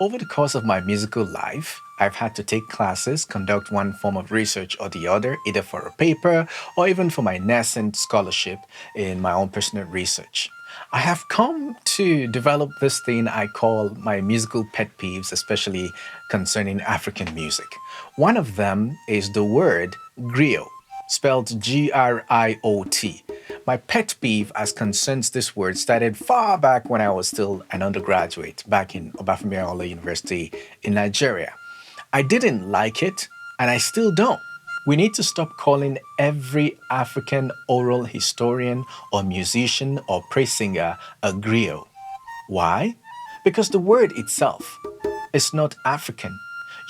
Over the course of my musical life, I've had to take classes, conduct one form of research or the other, either for a paper or even for my nascent scholarship in my own personal research. I have come to develop this thing I call my musical pet peeves, especially concerning African music. One of them is the word griot, spelled Griot. My pet peeve as concerns this word started far back when I was still an undergraduate back in Obafemi University in Nigeria. I didn't like it, and I still don't. We need to stop calling every African oral historian or musician or praise singer a griot. Why? Because the word itself is not African.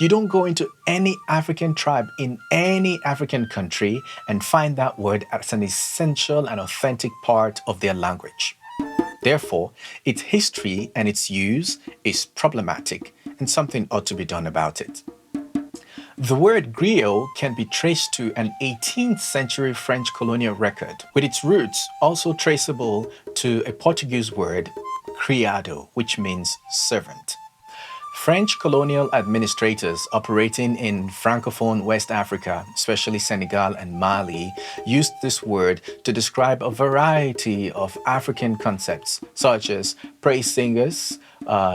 You don't go into any African tribe in any African country and find that word as an essential and authentic part of their language. Therefore, its history and its use is problematic and something ought to be done about it. The word griot can be traced to an 18th century French colonial record, with its roots also traceable to a Portuguese word, criado, which means servant. French colonial administrators operating in Francophone West Africa, especially Senegal and Mali, used this word to describe a variety of African concepts, such as praise singers,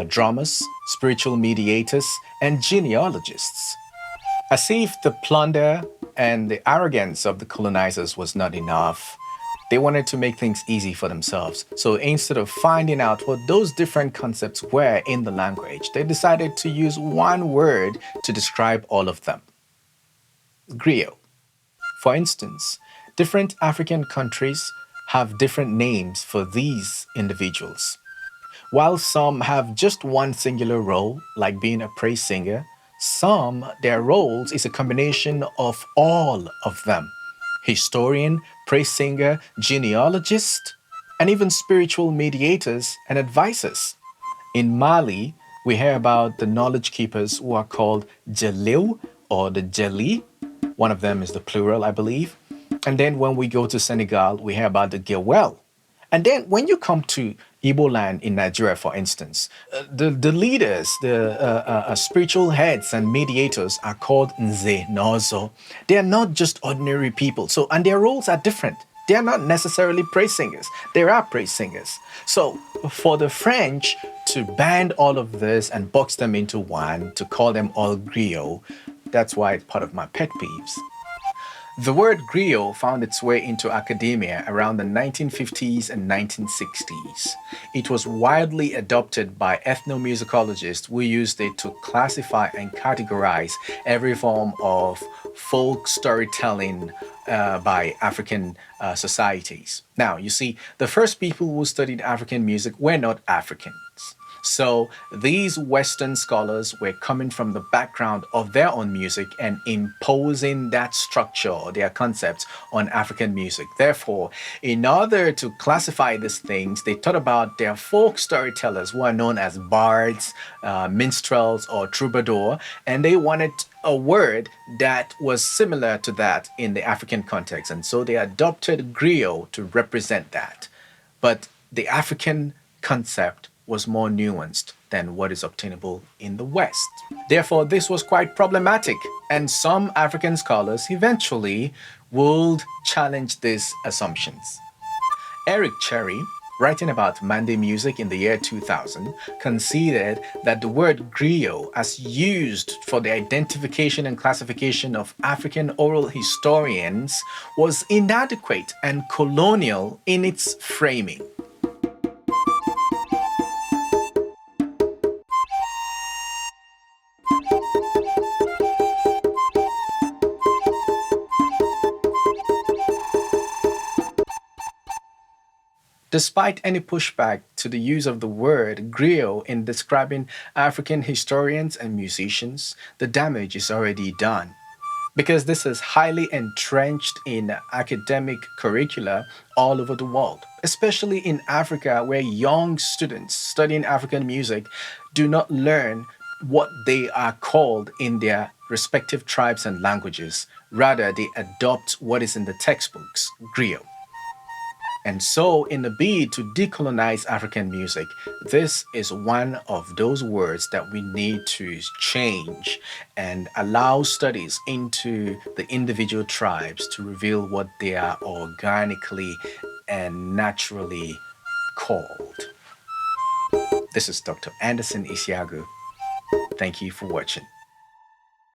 drummers, spiritual mediators, and genealogists. As if the plunder and the arrogance of the colonizers was not enough, they wanted to make things easy for themselves. So instead of finding out what those different concepts were in the language, they decided to use one word to describe all of them: griot. For instance, different African countries have different names for these individuals. While some have just one singular role, like being a praise singer, some, their roles is a combination of all of them: historian, praise singer, genealogist, and even spiritual mediators and advisors. In Mali, we hear about the knowledge keepers who are called Jalil or the Jali. One of them is the plural, I believe. And then when we go to Senegal, we hear about the Gewel. And then when you come to Igbo land in Nigeria, for instance, the leaders, the spiritual heads and mediators are called Nze Nozo. They are not just ordinary people. So, and their roles are different. They are not necessarily praise singers. There are praise singers. So for the French to band all of this and box them into one, to call them all griot, that's why it's part of my pet peeves. The word griot found its way into academia around the 1950s and 1960s. It was widely adopted by ethnomusicologists who used it to classify and categorize every form of folk storytelling by African societies. Now, you see, the first people who studied African music were not Africans. So these Western scholars were coming from the background of their own music and imposing that structure or their concepts on African music. Therefore, in order to classify these things, they thought about their folk storytellers who are known as bards, minstrels, or troubadour, and they wanted a word that was similar to that in the African context. And so they adopted griot to represent that. But the African concept was more nuanced than what is obtainable in the West. Therefore, this was quite problematic, and some African scholars eventually would challenge these assumptions. Eric Cherry, writing about Mande music in the year 2000, conceded that the word griot, as used for the identification and classification of African oral historians, was inadequate and colonial in its framing. Despite any pushback to the use of the word griot in describing African historians and musicians, the damage is already done. Because this is highly entrenched in academic curricula all over the world, especially in Africa, where young students studying African music do not learn what they are called in their respective tribes and languages. Rather, they adopt what is in the textbooks, griot. And so, in the bid to decolonize African music, this is one of those words that we need to change and allow studies into the individual tribes to reveal what they are organically and naturally called. This is Dr. Anderson Isiagu. Thank you for watching.